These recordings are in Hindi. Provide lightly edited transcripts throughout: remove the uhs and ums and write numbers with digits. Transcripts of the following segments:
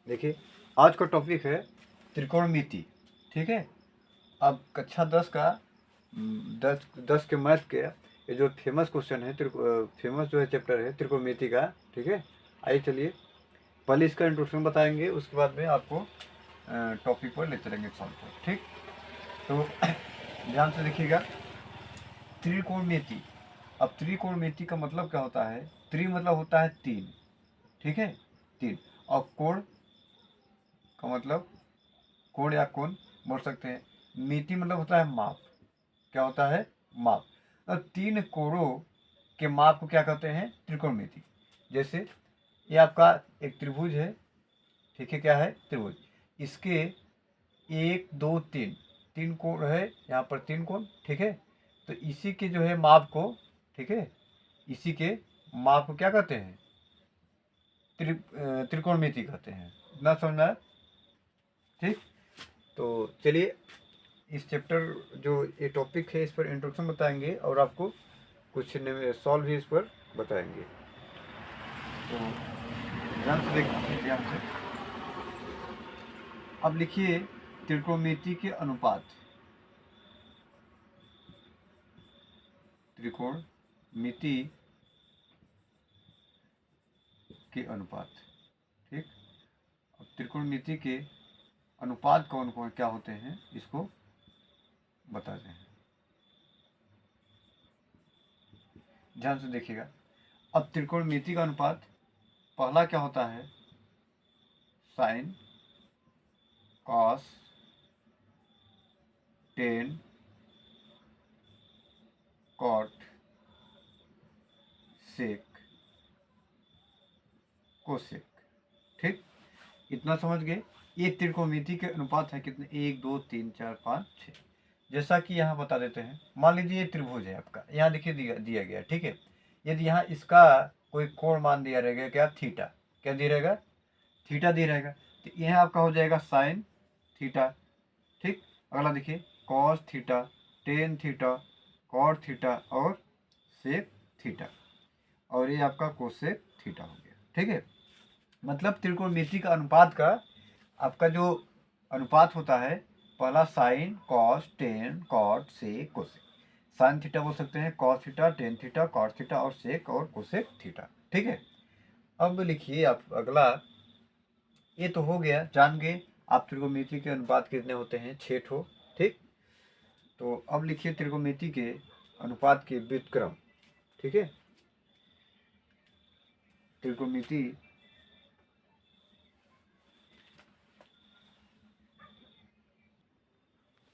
देखिए, आज का टॉपिक है त्रिकोणमिति। ठीक है। अब कक्षा 10 का 10 के मैथ के ये जो फेमस क्वेश्चन है, फेमस जो है चैप्टर है त्रिकोणमिति का। ठीक है। आइए चलिए पहले इसका इंट्रोडक्शन बताएंगे, उसके बाद में आपको टॉपिक पर ले चलेंगे सॉल्व पर। ठीक। तो ध्यान से देखिएगा, त्रिकोणमिति। अब त्रिकोणमिति का मतलब क्या होता है? त्रि मतलब होता है तीन। ठीक है, तीन। और कोण का मतलब कोण या कोण बोल सकते हैं। मिति मतलब होता है माप। क्या होता है? माप। और तीन कोणों के माप को क्या कहते हैं? त्रिकोणमिति। जैसे ये आपका एक त्रिभुज है। ठीक है, क्या है? त्रिभुज। इसके एक दो तीन तीन कोण है, यहाँ पर तीन कोण। ठीक है। तो इसी के जो है माप को, ठीक है, इसी के माप को क्या कहते हैं? त्रिकोणमिति कहते हैं। इतना समझना है? ठीक। तो चलिए इस चैप्टर जो ये टॉपिक है इस पर इंट्रोडक्शन बताएंगे और आपको कुछ सॉल्व भी इस पर बताएंगे। तो ध्यान से देखिए, ध्यान से। अब लिखिए त्रिकोणमिति के अनुपात। त्रिकोणमिति के अनुपात। ठीक। अब त्रिकोणमिति के अनुपात कौन कौन क्या होते हैं इसको बताते हैं। ध्यान से देखिएगा। अब त्रिकोणमिति का अनुपात पहला क्या होता है? Sign, cos, tan, cot, sec, cosec. ठीक। इतना समझ गए? ये त्रिकोणमिति के अनुपात है कितने? 1 2 3 4 5 6। जैसा कि यहाँ बता देते हैं। मान लीजिए ये त्रिभुज है आपका, यहाँ देखिए दिया गया। ठीक है। यदि यहाँ इसका कोई कोण मान दिया रहेगा, क्या? थीटा। क्या दिया रहेगा? थीटा दिया रहेगा। तो यह आपका हो जाएगा साइन थीटा। ठीक। अगला देखिए, cos theta, tan theta, cot theta और सेक थीटा। और ये आपका कोसेक थीटा हो गया। ठीक है। मतलब त्रिकोणमिति का अनुपात का आपका जो अनुपात होता है, पहला sine, cos, tan, cot, sec, cosec. Sine theta बोल सकते हैं, cos theta, tan theta, cot theta और सेक और कोसेक थीटा। ठीक है। अब लिखिए आप अगला। ये तो हो गया, जान गए आप त्रिकोणमिति के अनुपात कितने होते हैं? 6 ठो। ठीक। तो अब लिखिए त्रिकोणमिति के अनुपात के व्युत्क्रम। ठीक है। त्रिकोणमिति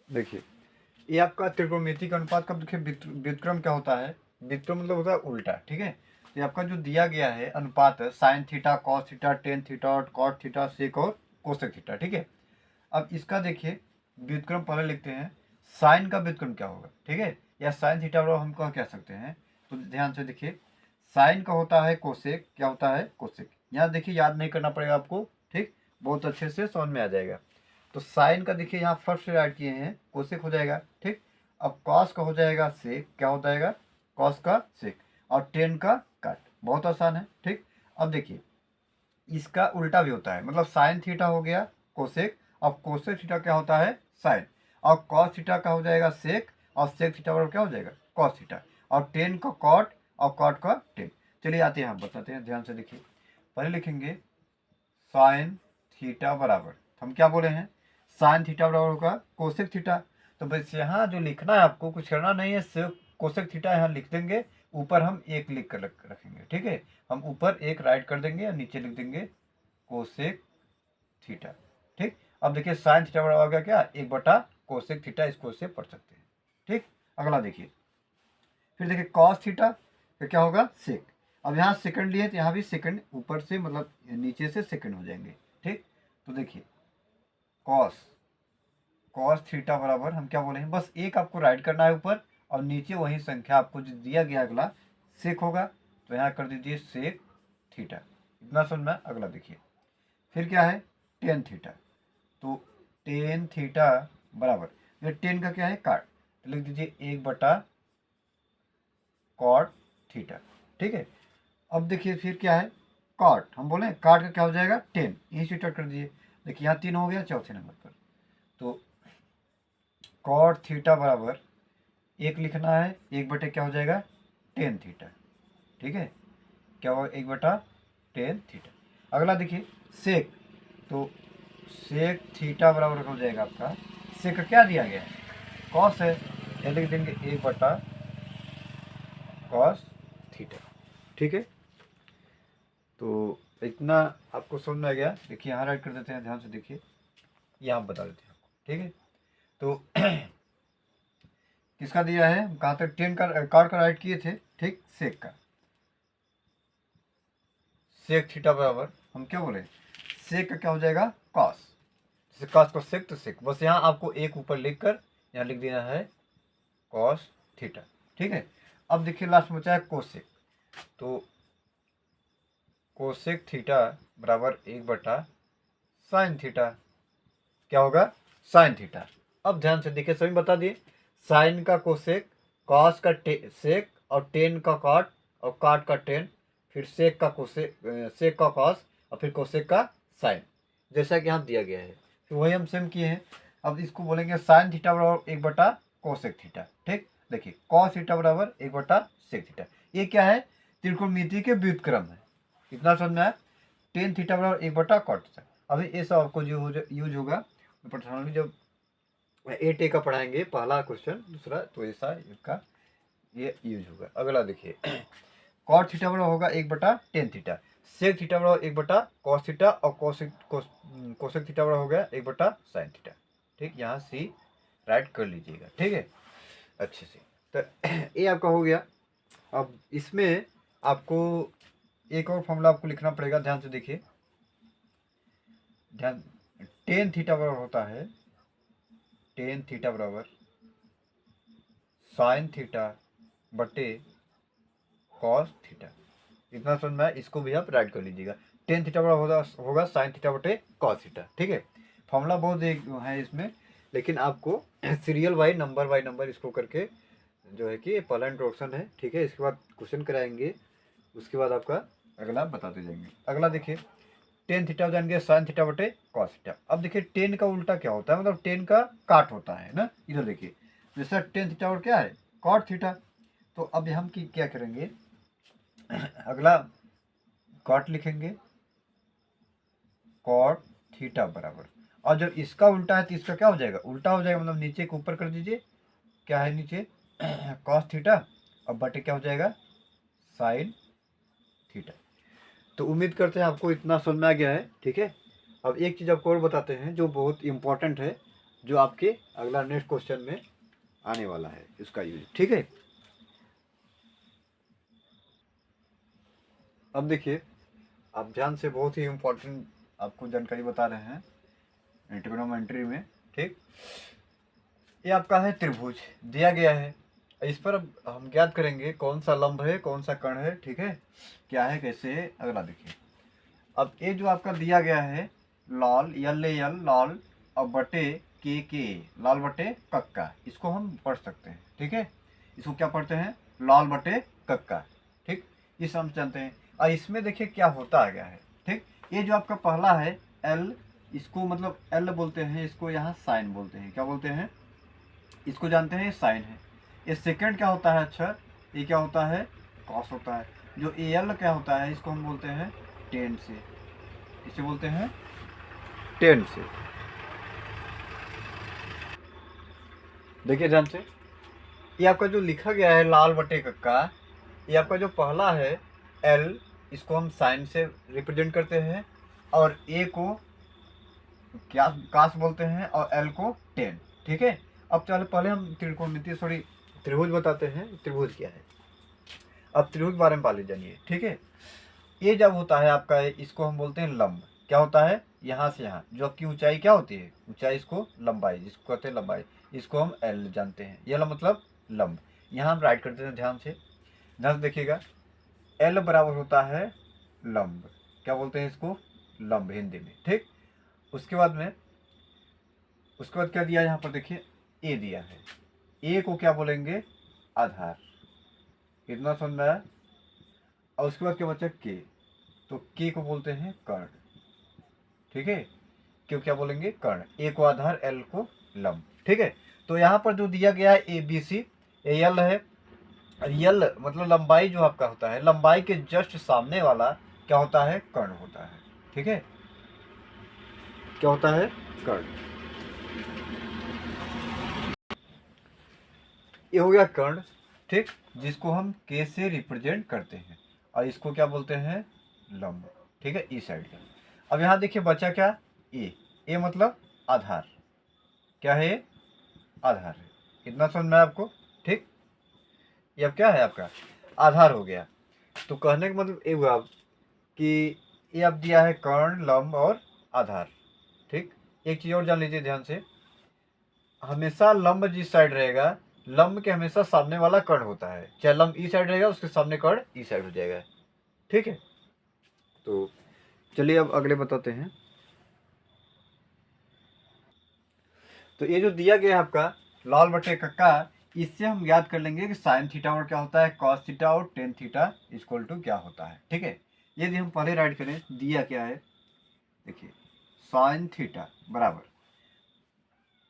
देखिए, ये आपका त्रिकोणमिति का अनुपात का देखिए व्युत्क्रम क्या होता है? व्युत्क्रम मतलब होता है उल्टा। ठीक है। तो आपका जो दिया गया है अनुपात है, sine theta, cos theta, tan theta, cot theta, sec और कोसेक थीटा। ठीक है। अब इसका देखिए व्युत्क्रम पहले लिखते हैं। साइन का व्युत्क्रम क्या होगा? ठीक है। या साइन थीटा बराबर हम कह सकते हैं। तो ध्यान से देखिए, साइन का होता है कोसेक। क्या होता है? कोसेक। यहाँ देखिए याद नहीं करना पड़ेगा आपको। ठीक। बहुत अच्छे से समझ में आ जाएगा। तो साइन का देखिए यहाँ फर्स्ट से ऐड किए हैं, कोसेक हो जाएगा। ठीक। अब कॉस का हो जाएगा सेक। क्या हो जाएगा? कॉस का सेक। और टेन का काट। बहुत आसान है। ठीक। अब देखिए इसका उल्टा भी होता है, मतलब साइन थीटा हो गया कोसेक। अब कोसेक थीटा क्या होता है? साइन। और कॉस थीटा का हो जाएगा सेक। और सेक थीटा बराबर क्या हो जाएगा? Cos theta. और टेन का कॉट और कॉट का टेन। चलिए आते हैं, हम बताते हैं। ध्यान से देखिए, पहले लिखेंगे साइन थीटा बराबर, हम क्या बोले हैं? साइन थीटा बराबर होगा कोसेक थीटा। तो बस यहाँ जो लिखना है आपको, कुछ करना नहीं है, सिर्फ कोसेक थीटा यहाँ लिख देंगे। ऊपर हम एक लिख कर रखेंगे। ठीक है। हम ऊपर एक राइट कर देंगे और नीचे लिख देंगे कोसेक थीटा। ठीक। अब देखिए साइन थीटा बराबर हो गया क्या? 1/कोसेक थीटा। इसको इससे पढ़ सकते हैं। ठीक। अगला देखिए, फिर देखिए कॉस थीटा फिर क्या होगा? सेक। अब यहाँ सेकंड लिए तो यहाँ भी सेकंड ऊपर से, मतलब नीचे से सेकंड हो जाएंगे। ठीक। तो देखिए कॉस कॉस थीटा बराबर हम क्या बोले हैं? बस एक आपको राइट करना है ऊपर, और नीचे वही संख्या आपको जो दिया गया अगला सेक होगा। तो यहाँ कर दीजिए सेक थीटा। इतना समझना। अगला देखिए, फिर क्या है? Tan theta. तो टेन थीटा बराबर, ये टेन का क्या है? काट। तो लिख दीजिए 1/कॉट थीटा। ठीक है। अब देखिए फिर क्या है? कॉट, हम बोले कॉट का क्या हो जाएगा 10, यही स्टार्ट कर दिए। देखिए यहाँ 3 हो गया चौथे नंबर पर। तो कॉट थीटा बराबर 1 लिखना है, 1 बटे क्या हो जाएगा 10 थीटा। ठीक है, क्या होगा 1/10 थीटा। अगला देखिए सेक, तो सेक थीटा बराबर हो जाएगा आपका, सेक का क्या दिया गया है कॉस है, या लिख देंगे 1/कॉस थीटा। ठीक है, तो इतना आपको समझ में आ गया। देखिए यहाँ राइट कर देते हैं, ध्यान से देखिए, यहाँ आप बता देते हैं आपको। ठीक है, तो किसका दिया है, कहाँ तक 10 का कॉट का राइट किए थे, ठीक, सेक का, सेक थीटा बराबर हम क्या बोले, सेक का क्या हो जाएगा कॉस, जैसे कॉस को सेक तो सेक, बस यहाँ आपको एक ऊपर लिख कर यहाँ लिख देना है कॉस थीटा। ठीक है, अब देखिए लास्ट में बचा है कोसेक, तो कोसेक थीटा बराबर 1/साइन थीटा, क्या होगा साइन थीटा। अब ध्यान से देखिए, सभी बता दिए, साइन का कोसेक, कॉस का सेक, और टेन का कॉट, और कॉट का टेन, फिर सेक का कोसेक, सेक का कॉस, और फिर कोसेक का साइन, जैसा कि यहाँ दिया गया है। फिर वही हम सेम किए हैं। अब इसको बोलेंगे साइन थीटा बराबर 1/कोसेक थीटा। ठीक, देखिए कॉस थीटा बराबर 1/सेक थीटा। ये क्या है, त्रिकोणमिति के व्युत्क्रम है, इतना समझ में आया। टेन थीटा बराबर 1/कॉट थीटा। अभी ये सब आपको जो यूज होगा पर्सनली जब 8A का पढ़ाएंगे, पहला क्वेश्चन, दूसरा, तो ऐसा इसका ये यूज होगा। अगला देखिए कॉट थीटा बराबर होगा 1/टेन थीटा, सेक थीटा बराबर 1/कॉस थीटा, और कोसेक थीटा बराबर हो गया 1/साइन थीटा। ठीक, यहाँ सी राइट कर लीजिएगा। ठीक है, अच्छे से, तो ये आपका हो गया। अब इसमें आपको एक और फॉर्मूला आपको लिखना पड़ेगा, ध्यान से देखिए, ध्यान, टेन थीटा बराबर होता है, टेन थीटा बराबर साइन थीटा बटे कॉस थीटा। इतना समझ में आया, इसको भी आप राइट कर लीजिएगा। टेन थीटा बराबर होगा साइन थीटा बटे कॉस थीटा। ठीक है, फॉर्मूला बहुत एक है इसमें, लेकिन आपको सीरियल बाई नंबर इसको करके जो है कि पहला इंट्रोडक्शन है। ठीक है, इसके बाद क्वेश्चन कराएंगे, उसके बाद आपका अगला बताते जाएंगे। अगला देखिए, टेन थीटा हो जाएंगे साइन थीटा बटे कॉस थीटा। अब देखिए टेन का उल्टा क्या होता है, मतलब टेन का काट होता है ना, इधर देखिए, जैसा टेन थीटा और क्या है कॉट थीटा। तो अब हम क्या करेंगे, अगला कॉट लिखेंगे, कॉट थीटा बराबर, और जब इसका उल्टा है तो इसका क्या हो जाएगा उल्टा हो जाएगा, मतलब नीचे के ऊपर कर दीजिए, क्या है नीचे कॉस थीटा, और बटे क्या हो जाएगा साइन थीटा। तो उम्मीद करते हैं आपको इतना समझ में आ गया है। ठीक है, अब एक चीज़ आपको और बताते हैं जो बहुत इम्पोर्टेंट है, जो आपके अगला नेक्स्ट क्वेश्चन में आने वाला है, इसका यूज। ठीक है, अब देखिए, आप ध्यान से, बहुत ही इम्पोर्टेंट आपको जानकारी बता रहे हैं ट्रिग्नोमेट्री में। ठीक, ये आपका है त्रिभुज दिया गया है, इस पर अब हम ज्ञात करेंगे कौन सा लंब है कौन सा कर्ण है। ठीक है, क्या है कैसे है, अगला देखिए। अब ये जो आपका दिया गया है लाल, यल लाल, और बटे के, लाल बटे कक्का, इसको हम पढ़ सकते हैं। ठीक है, इसको क्या पढ़ते हैं, लाल बटे कक्का। ठीक, इस हम जानते हैं। और इसमें देखिए क्या होता आ गया है। ठीक, ये जो आपका पहला है एल, इसको मतलब एल बोलते हैं, इसको यहाँ साइन बोलते हैं, क्या बोलते हैं, इसको जानते हैं, ये साइन है। ये सेकंड क्या होता है अक्षर, ये क्या होता है कॉस होता है। जो ए एल क्या होता है, इसको हम बोलते हैं टेन से, इसे बोलते हैं टेन से। देखिए ध्यान से, ये आपका जो लिखा गया है लाल बटे कक्का, ये आपका जो पहला है एल, इसको हम साइन से रिप्रेजेंट करते हैं, और ए को क्या कास बोलते हैं, और एल को टेन। ठीक है, अब चलो पहले हम त्रिकोणमिति सॉरी त्रिभुज बताते हैं, त्रिभुज क्या है। अब त्रिभुज बारे में पहले जानिए। ठीक है, ये जब होता है आपका, इसको हम बोलते हैं लंब, क्या होता है यहाँ से यहाँ, जो आपकी ऊंचाई क्या होती है, ऊंचाई, इसको लंबाई, जिसको कहते हैं लंबाई, इसको हम एल जानते हैं, यह मतलब लंब। यहाँ हम राइट करते हैं, ध्यान से, ध्यान से देखिएगा, एल बराबर होता है लंब, क्या बोलते हैं इसको, लंब हिंदी में। ठीक, उसके बाद में, उसके बाद क्या दिया यहाँ पर देखिए, ए दिया है, ए को क्या बोलेंगे आधार, इतना समझ में आया। और उसके बाद क्या बचा के, तो के को बोलते हैं कर्ण, ठीक है। क्यों क्या बोलेंगे? कर्ण। ए को आधार, एल को लंब, ठीक है। तो यहाँ पर जो दिया गया है ए बी सी, एल है। यल मतलब लंबाई जो आपका होता है, लंबाई के जस्ट सामने वाला क्या होता है? कर्ण होता है, ठीक है। क्या होता है? कर्ण। ये हो गया कर्ण, ठीक, जिसको हम के से रिप्रेजेंट करते हैं, और इसको क्या बोलते हैं? लंब, ठीक है, ई साइड का। अब यहाँ देखिए बचा क्या? ए मतलब आधार। क्या है? आधार है। इतना समझ में आया आपको? ठीक। ये अब क्या है? आपका आधार हो गया। तो कहने का मतलब ये हुआ कि ये अब दिया है कर्ण, लंब और आधार, ठीक। एक चीज और जान लीजिए ध्यान से, हमेशा लंब जिस साइड रहेगा, लंब के हमेशा सामने वाला कर्ण होता है। चाहे लंब ई साइड रहेगा, उसके सामने कर्ण ई साइड हो जाएगा, ठीक है। तो चलिए अब अगले बताते हैं। तो ये जो दिया गया है आपका लाल बटे कक्का, इससे हम याद कर लेंगे कि साइन थीटा और क्या होता है, कॉस थीटा और टेन थीटा इक्वल टू क्या होता है, ठीक है। यदि हम पहले राइट करें, दिया क्या है, देखिए साइन थीटा बराबर,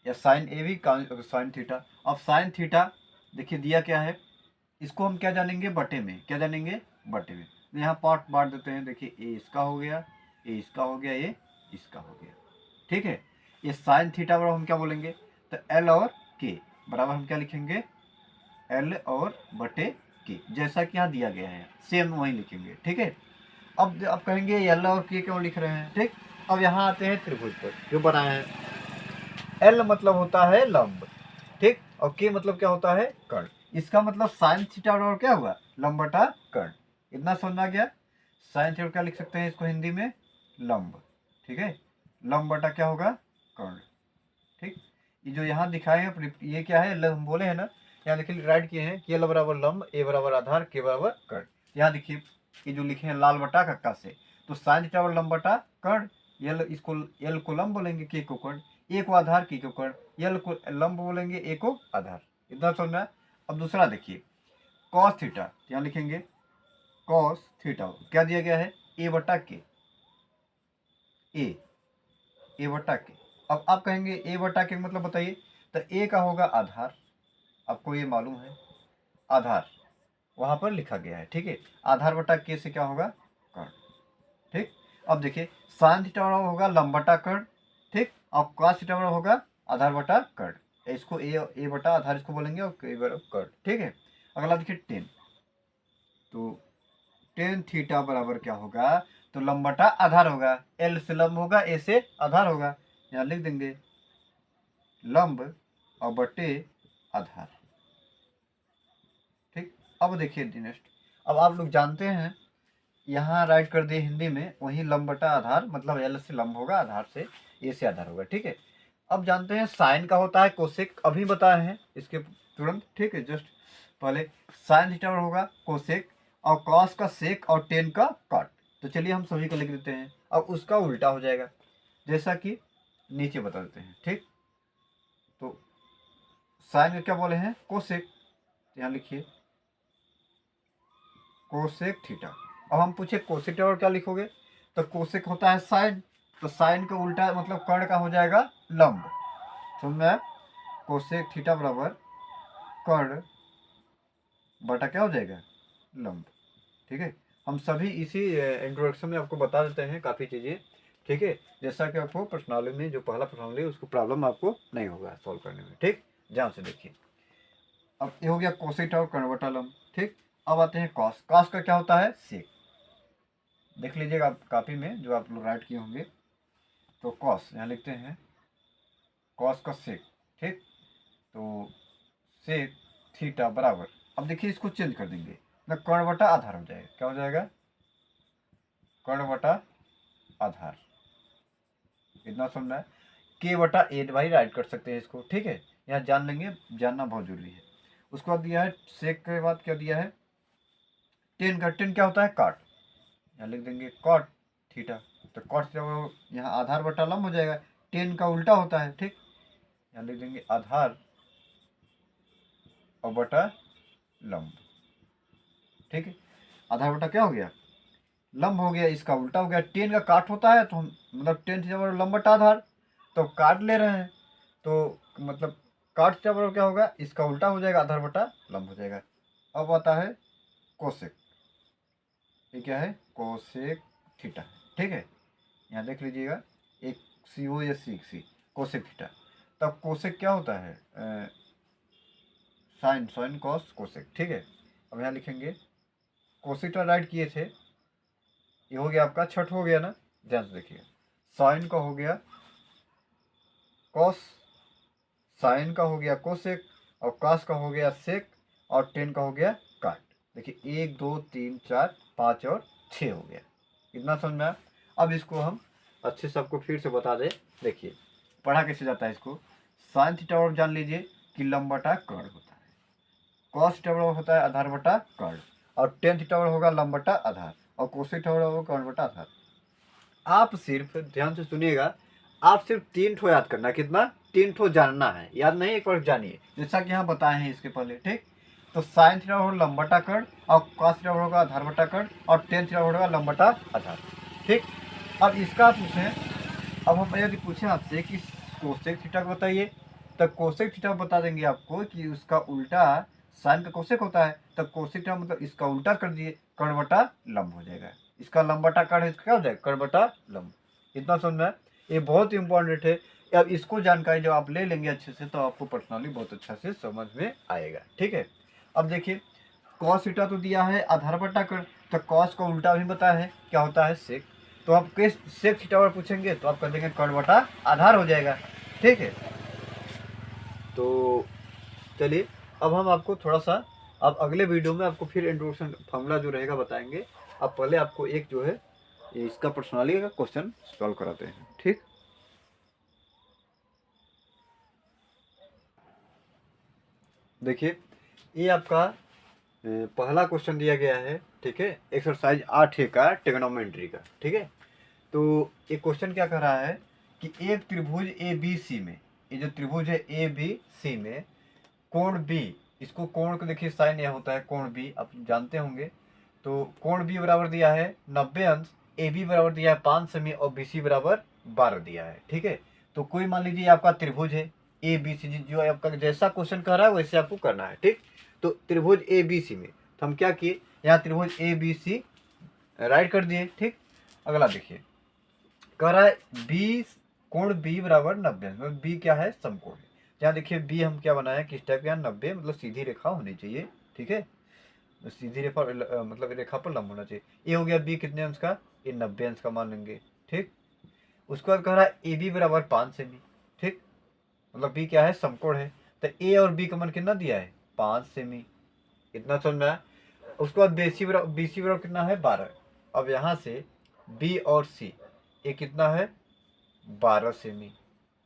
या साइन ए भी साइन थीटा। अब साइन थीटा देखिए दिया क्या है, इसको हम क्या जानेंगे? बटे में। क्या जानेंगे? बटे में। तो यहाँ पार्ट बांट देते हैं, देखिए ए इसका हो गया, ए इसका हो गया, ये इसका हो गया, ठीक है। ये साइन थीटा बराबर हम क्या बोलेंगे? तो एल और के बराबर हम क्या लिखेंगे? एल और बटे के, जैसा कि यहाँ दिया गया है सेम वही लिखेंगे, ठीक है। अब कहेंगे एल और के क्यों लिख रहे हैं, ठीक। अब यहाँ आते हैं त्रिभुज पर जो बनाए हैं। एल मतलब होता है लंब, ठीक, और के मतलब क्या होता है? कर्ण। इसका मतलब साइन थीटा और क्या हुआ? लंब बटा कर्ण। इतना समझ आ गया? साइन थीटा क्या लिख सकते हैं इसको हिंदी में? लंब, ठीक है। लंब बटा क्या होगा? कर्ण, ठीक। ये जो यहाँ दिखाए हैं ये क्या है? हम बोले हैं ना, यहाँ देखिए राइट किए हैं कि एल बराबर लंब, ए बराबर आधार, के बराबर कर्ण। यहाँ देखिए ये जो लिखे हैं लाल बटा कक्का से, तो साइन थीटा और लंब बटा कर्ण। एल को लंब बोलेंगे, के को कर्ण, ए को आधार, के को कर्ण, एल को लंब बोलेंगे, ए को आधार। इतना समझ में। अब दूसरा देखिए कॉस थीटा, यहाँ लिखेंगे कॉस थीटा क्या दिया गया है? ए बटा के, ए बटा के। अब आप कहेंगे ए बटा के मतलब बताइए, तो ए का होगा आधार, आपको ये मालूम है, आधार वहां पर लिखा गया है, ठीक है। आधार बटा के से क्या होगा? कर्ण, ठीक। अब देखिए साइन थीटा बराबर होगा लंब बटा कर्ण, ठीक। अब कॉस थीटा बराबर होगा आधार बटा कर्ण। इसको ए बटा आधार इसको बोलेंगे, और के बराबर कर्ण, ठीक है। अगला देखिए टेन, तो टेन थीटा बराबर क्या होगा? तो लंब बटा आधार होगा, एल से लंब होगा, ए से आधार होगा, यहाँ लिख देंगे लंब और बटे आधार, ठीक। अब देखिए नेक्स्ट, अब आप लोग जानते हैं, यहाँ राइट कर दिए हिंदी में, वही लंब बटा आधार मतलब एल से लंब होगा, आधार से ए से आधार होगा, ठीक है। अब जानते हैं साइन का होता है कोसेक, अभी बताए हैं इसके तुरंत, ठीक है, जस्ट पहले। साइन थीटा होगा कोसेक, और कॉस का सेक, और टेन का कॉट। तो चलिए हम सभी को लिख देते हैं। अब उसका उल्टा हो जाएगा, जैसा कि नीचे बता देते हैं, ठीक। तो साइन का क्या बोले हैं? कोसेक, यहाँ लिखिए कोसेक थीटा। अब हम पूछे कोसेक थीटा और क्या लिखोगे? तो कोसेक होता है साइन, तो साइन का उल्टा मतलब कर्ण का हो जाएगा लंब। समझ में? कोसेक थीटा बराबर कर्ण बटा क्या हो जाएगा? लंब, ठीक है। हम सभी इसी इंट्रोडक्शन में आपको बता देते हैं काफ़ी चीज़ें, ठीक है, जैसा कि आपको पर्सनाली में जो पहला पर्सनाली है उसको प्रॉब्लम आपको नहीं होगा सॉल्व करने में, ठीक। ध्यान से देखिए, अब ये हो गया कोसेक और कर्ण बटा लंब, ठीक। अब आते हैं कॉस। कॉस का क्या होता है? सेक। देख लीजिएगा आप कापी में जो आप लोग राइट किए होंगे, तो कॉस यहाँ लिखते हैं कॉस का सेक, ठीक। तो सेक थीटा बराबर, अब देखिए इसको चेंज कर देंगे, मतलब कर्ण बटा आधार हो जाएगा। क्या हो जाएगा? कर्ण बटा आधार। इतना समझना है। के बटा ए भाई राइट कर सकते हैं इसको, ठीक है। यहाँ जान लेंगे, जानना बहुत जरूरी है। उसके बाद दिया है सेक के बाद क्या दिया है? टेन का। टेन क्या होता है? काट, यहाँ लिख देंगे कॉट थीटा। तो कॉट थीटा यहाँ आधार बटा लंब हो जाएगा, टेन का उल्टा होता है, ठीक। यहाँ लिख देंगे आधार और बटा लंब, ठीक है। आधार बटा क्या हो गया? लंब हो गया, इसका उल्टा हो गया। टेन का काट होता है तो हम मतलब टेन थीटा बराबर लंब बटा आधार, तो काट ले रहे हैं तो मतलब काट थीटा बराबर क्या होगा, इसका उल्टा हो जाएगा, आधार बटा लंब हो जाएगा। अब आता है कोसेक, ये क्या है, कोसेक थीटा, ठीक है। यहाँ देख लीजिएगा, एक सी हो या सी कोसेक थीटा। तब कोसेक क्या होता है, साइन, साइन कॉस कोसेक, ठीक है। अब यहाँ लिखेंगे कोसेक थीटा राइट किए थे, ये हो गया आपका छठ हो गया ना, ध्यान से देखिए। साइन का हो गया कॉस, साइन का हो गया कोसेक, और कॉस का हो गया सेक, और टेन का हो गया काट। देखिए 1 2 3 4 5 और 6 हो गया। इतना समझ में आया? अब इसको हम अच्छे से आपको फिर से बता दें। देखिए पढ़ा कैसे जाता है इसको। साइन थीटा बराबर जान लीजिए कि लंब बटा कर्ण होता है, कॉस थीटा बराबर होता है आधार बटा कर्ण, और टेन थीटा बराबर होगा लंब बटा आधार, और कोसेक थीटा बराबर होगा कर्ण बटा आधार। आप सिर्फ ध्यान से सुनिएगा, आप सिर्फ 3 ठो याद करना, कितना, 3 ठो जानना है, याद नहीं एक बार जानिए, जैसा कि यहाँ बताए हैं इसके पहले, ठीक। तो साइन थीटा होगा लंब बटा कर्ण, और कॉस थीटा होगा आधार बटा कर्ण, और टेन थीटा होगा लंब बटा आधार, ठीक। अब इसका पूछें, अब हम यदि पूछें आपसे कि कोसेक थीटा को बताइए, तब कोसेक थीटा बता देंगे आपको कि उसका उल्टा साइन का कोसेक होता है, तब कोसेक थीटा मतलब इसका उल्टा कर दिए, कर्ण बटा लंब हो जाएगा। इसका लंब बटा कर्ण, इसका क्या हो जाएगा, कर्ण बटा लंब। इतना समझ में आया? ये बहुत इंपॉर्टेंट है। अब इसको जानकारी जब आप ले लेंगे अच्छे से, तो आपको पर्सनली बहुत अच्छा से समझ में आएगा, ठीक है। अब देखिए कॉस थीटा तो दिया है आधार बटा कर्ण, तो कॉस का उल्टा भी बताया है, क्या होता है, सेक। तो आप किस सेक थीटा पर पूछेंगे तो आप कर देंगे कर्ण बटा आधार हो जाएगा, ठीक है। तो चलिए अब हम आपको थोड़ा सा, अब अगले वीडियो में आपको फिर इंट्रोडक्शन फॉर्मूला जो रहेगा बताएंगे। अब पहले आपको एक जो है इसका पर्सनाली का क्वेश्चन सॉल्व कराते हैं, ठीक। देखिए ये आपका पहला क्वेश्चन दिया गया है, ठीक है, एक्सरसाइज 8A का ट्रिग्नोमेट्री का, ठीक है। तो ये क्वेश्चन क्या कर रहा है कि एक त्रिभुज ए बी सी में, ये जो त्रिभुज है ए बी सी में कोण बी, इसको कोण को देखिए साइन यह होता है कोण बी, आप जानते होंगे। तो कोण बी बराबर दिया है 90 अंश, ए बी बराबर दिया है 5 सेमी, और बी सी बराबर 12 दिया है, ठीक है। तो कोई मान लीजिए आपका त्रिभुज है ए बी सी, जो आपका जैसा क्वेश्चन कर रहा है वैसे आपको करना है, ठीक। तो त्रिभुज ए बी सी में तो हम क्या किए, यहाँ त्रिभुज ए बी सी राइट कर दिए, ठीक। अगला देखिए कह रहा है बी, कोण बी बराबर 90, मतलब बी क्या है, समकोण है। यहाँ देखिए बी हम क्या बनाए किस टाइप का, 90 मतलब सीधी रेखा होनी चाहिए, ठीक है। सीधी रेखा मतलब रेखा पर लंब होना चाहिए। ये हो गया बी कितने अंश का, ये 90 अंश का मान लेंगे, ठीक। उसके बाद कह रहा है ए बी बराबर 5 सेमी, ठीक, मतलब बी क्या है, समकोण है। तो ए और बी का मान कितना दिया है, 5 सेमी, इतना समझ में आया। उसके बाद बी सी बराबर कितना है, 12। अब यहाँ से बी और सी ये कितना है, 12 सेमी,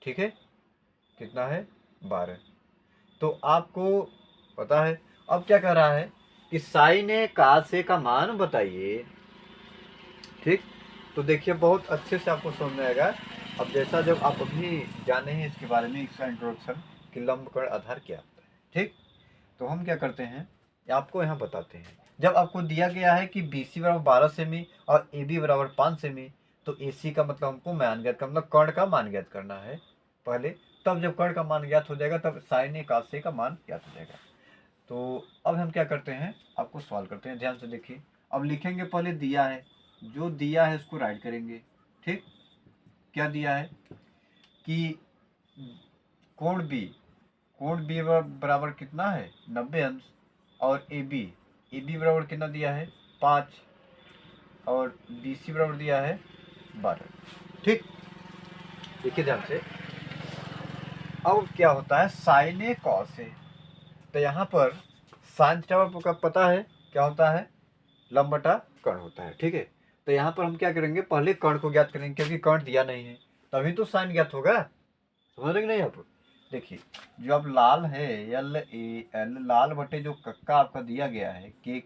ठीक है, कितना है, 12। तो आपको पता है अब क्या कह रहा है कि साइन ए cos ए का मान बताइए, ठीक। तो देखिए बहुत अच्छे से आपको समझ में आएगा। अब जैसा जब आप अभी जाने हैं इसके बारे में, इसका इंट्रोडक्शन कि लंब कर्ण आधार क्या होता है, ठीक। तो हम क्या करते हैं, आपको यहाँ बताते हैं। जब आपको दिया गया है कि बी सी बराबर 12 सेमी और ए बी बराबर 5 सेमी, तो ए सी का मतलब हमको मान ज्ञात करना, मतलब कर्ण का मान ज्ञात करना है पहले। तब जब कर्ण का मान ज्ञात हो जाएगा तब साइन ए cos ए का मान ज्ञात हो जाएगा। तो अब हम क्या करते हैं, आपको सॉल्व करते हैं, ध्यान से देखिए। अब लिखेंगे पहले दिया है, जो दिया है उसको राइट करेंगे, ठीक। क्या दिया है कि कोण बी, कोण बी बराबर कितना है, 90 अंश, और ए बी बराबर कितना दिया है, 5, और बी सी बराबर दिया है 12, ठीक। देखिए ध्यान से, अब क्या होता है साइन ए कॉस ए, तो यहाँ पर साइन थीटा का पता है क्या होता है, लंब बटा कर्ण होता है, ठीक है। तो यहाँ पर हम क्या करेंगे, पहले कर्ण को ज्ञात करेंगे, क्योंकि कर्ण दिया नहीं है तभी तो साइन ज्ञात होगा, समझ रहे कि नहीं आप। देखिए जो अब लाल है एल ए एल, लाल बटे जो कक्का आपका दिया गया है के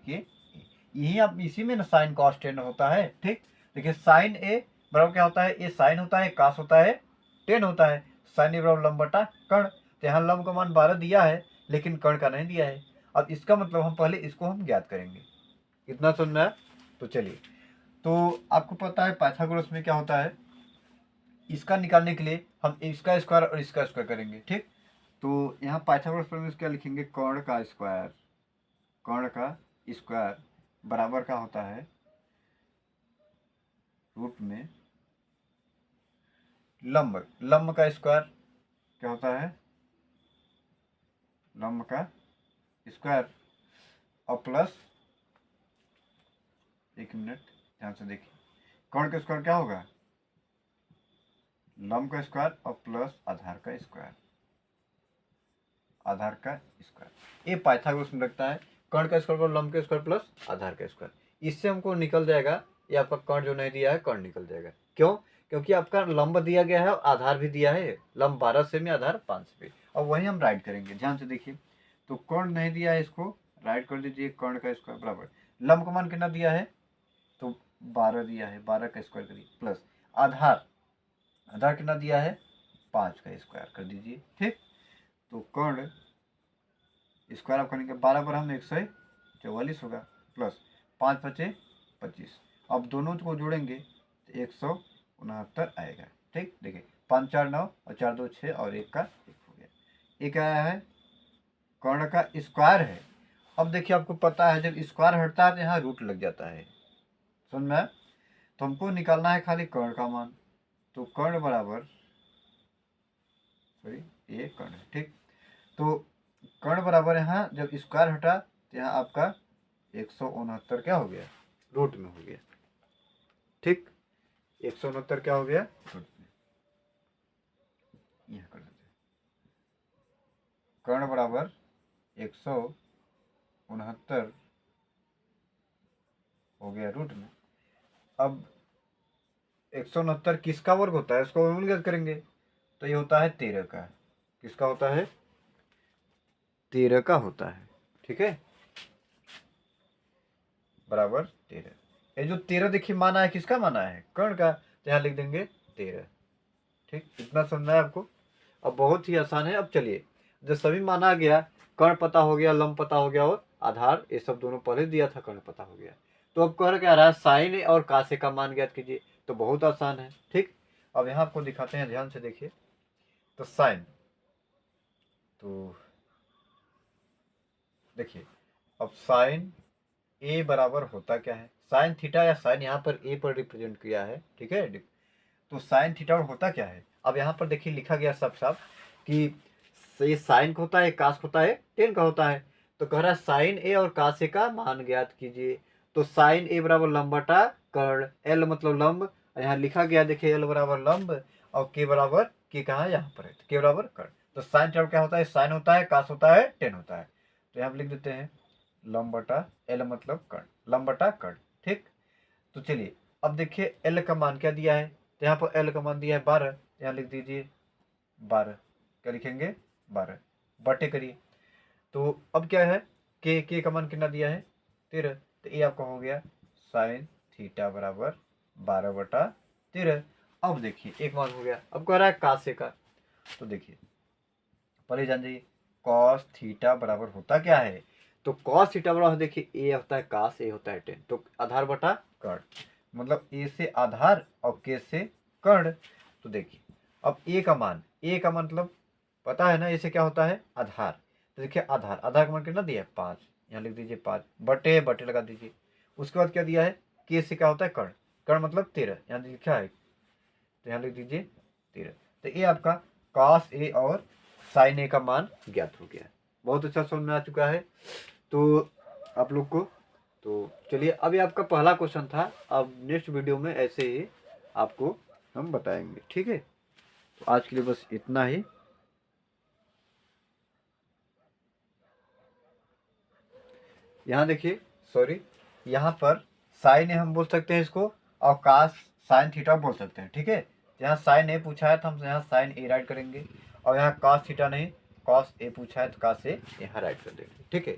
यही आप इसी में ना साइन कॉस टेन होता है, ठीक। देखिए साइन ए बराबर क्या होता है, ए साइन होता है, कॉस होता है, टेन होता है। साइन ए बराबर लंब बटा कर्ण, तो यहाँ लंब का मान 12 दिया है लेकिन कर्ण का नहीं दिया है। अब इसका मतलब हम पहले इसको हम ज्ञात करेंगे, इतना सुनना है। तो चलिए तो आपको पता है पाइथागोरस में क्या होता है, इसका निकालने के लिए हम इसका स्क्वायर और इसका स्क्वायर करेंगे, ठीक। तो यहाँ पाइथागोरस प्रमेय में क्या लिखेंगे, कर्ण का स्क्वायर, कर्ण का स्क्वायर बराबर का होता है रूट में लंब, लंब का स्क्वायर क्या होता है, लंब का स्क्वायर और प्लस, एक मिनट ध्यान से देखिए, कर्ण का स्क्वायर क्या होगा, लंब का स्क्वायर और प्लस आधार का स्क्वायर, आधार का स्क्वायर। ये पाइथागोरस में लगता है, कर्ण का स्क्वायर और लंब का स्क्वायर प्लस आधार का स्क्वायर। इससे हमको निकल जाएगा, ये आपका कर्ण जो नहीं दिया है कर्ण निकल जाएगा। क्यों, क्योंकि आपका लंब दिया गया है और आधार भी दिया है, लंब 12 सेमी आधार 5 सेमी। और वही हम राइट करेंगे, ध्यान से देखिए। तो कर्ण नहीं दिया है, इसको राइट कर दीजिए, कर्ण का स्क्वायर बराबर लंब का मान कितना दिया है, तो 12 दिया है, 12 का स्क्वायर करिए प्लस आधार, आधार कितना दिया है 5 का स्क्वायर कर दीजिए, ठीक। तो कर्ण स्क्वायर आप करेंगे 12 पर हम 144 होगा प्लस 5 बचे 25। अब दोनों को जोड़ेंगे तो 169 आएगा, ठीक। देखिए 5 4 9 और 4 2 6 और 1 का 1 हो गया। एक आया है कर्ण का स्क्वायर है। अब देखिए आपको पता है जब स्क्वायर हटता है तो यहाँ रूट लग जाता है, समझ में। तो हमको निकालना है खाली कर्ण का मान, तो कर्ण बराबर, सॉरी ये कर्ण है, ठीक। तो कर्ण बराबर यहाँ जब स्क्वायर हटा तो यहाँ आपका 169 क्या हो गया, रूट में हो गया, ठीक। 169 क्या हो गया, रूट में। यहाँ कर देते हैं, कर्ण बराबर 169 हो गया रूट में। अब 169 किसका वर्ग होता है, उसको वर्गमूल करेंगे तो ये होता है 13 का, किसका होता है 13 का होता है, ठीक है, बराबर 13। ये जो 13 देखिए माना है, किसका माना है, कर्ण का, तो यहाँ लिख देंगे 13, ठीक। इतना समझना है आपको। अब बहुत ही आसान है। अब चलिए, जब सभी माना गया, कर्ण पता हो गया, लंब पता हो गया और आधार, ये सब दोनों पहले दिया था, कर्ण पता हो गया, तो अब कह क्या रहा है, साइन और कासे का मान ज्ञात कीजिए। तो बहुत आसान है, ठीक। अब यहाँ आपको दिखाते हैं, ध्यान से देखिए। तो साइन, तो देखिए अब साइन ए बराबर होता क्या है, साइन थीटा, या साइन यहाँ पर ए पर रिप्रेजेंट किया है, ठीक है। तो साइन थीटा और होता क्या है, अब यहाँ पर देखिए लिखा गया सब साफ कि ये साइन का होता है, कास का होता है, टेन का होता है। तो कह रहा है साइन ए और कास ए का मान ज्ञात कीजिए। तो साइन ए बराबर लंब बटा कर्ण, एल मतलब लंब, यहाँ लिखा गया देखिए एल बराबर लंब और के बराबर, के कहाँ है यहाँ पर है, तो के बराबर कर्ण। तो साइन थीटा क्या होता है, साइन होता है, कास होता है, टेन होता है। तो यहाँ पर लिख देते हैं लंब बटा एल मतलब कर्ण, लंब बटा कर्ण, ठीक। तो चलिए अब देखिए एल का मान क्या दिया है, तो यहाँ पर एल का मान दिया है 12, यहाँ लिख दीजिए 12, क्या लिखेंगे 12, बटे करिए। तो अब क्या है, के का मान कितना दिया है 13, तो ये आपका हो गया साइन थीटा बराबर 12 बटा 13। अब देखिए एक मान हो गया, अब कह रहा है कासे का, तो देखिए पहले जान जाइए कॉस थीटा बराबर होता क्या है, तो कॉस थीटा बराबर देखिए ए होता है कास, ए होता है टेन, तो आधार बटा कर्ण, मतलब ए से आधार और के से कर्ण। तो देखिए अब ए का मान, ए का मतलब पता है ना, ए से क्या होता है आधार, तो देखिए आधार, आधार का मान कितना दिया है 5, यहाँ लिख दीजिए 5, बटे बटे लगा दीजिए। उसके बाद क्या दिया है, के से क्या होता है कर्ण, कर्ण मतलब 13, यहाँ लिखा है, तो यहाँ लिख दीजिए 13। तो ये आपका कॉस ए और साइन ए का मान ज्ञात हो गया। बहुत अच्छा समझ में आ चुका है तो आप लोग को। तो चलिए अभी आपका पहला क्वेश्चन था, अब नेक्स्ट वीडियो में ऐसे ही आपको हम बताएंगे, ठीक है। तो आज के लिए बस इतना ही। यहाँ देखिए, सॉरी, यहाँ पर साइन ए हम बोल सकते हैं इसको, और कास साइन थीटा बोल सकते हैं, ठीक है। यहाँ साइन ए पूछा है तो हम यहाँ साइन ए राइट करेंगे, और यहाँ कास थीटा नहीं, कॉस ए पूछा है तो कास ए यहाँ राइट कर देंगे, ठीक है।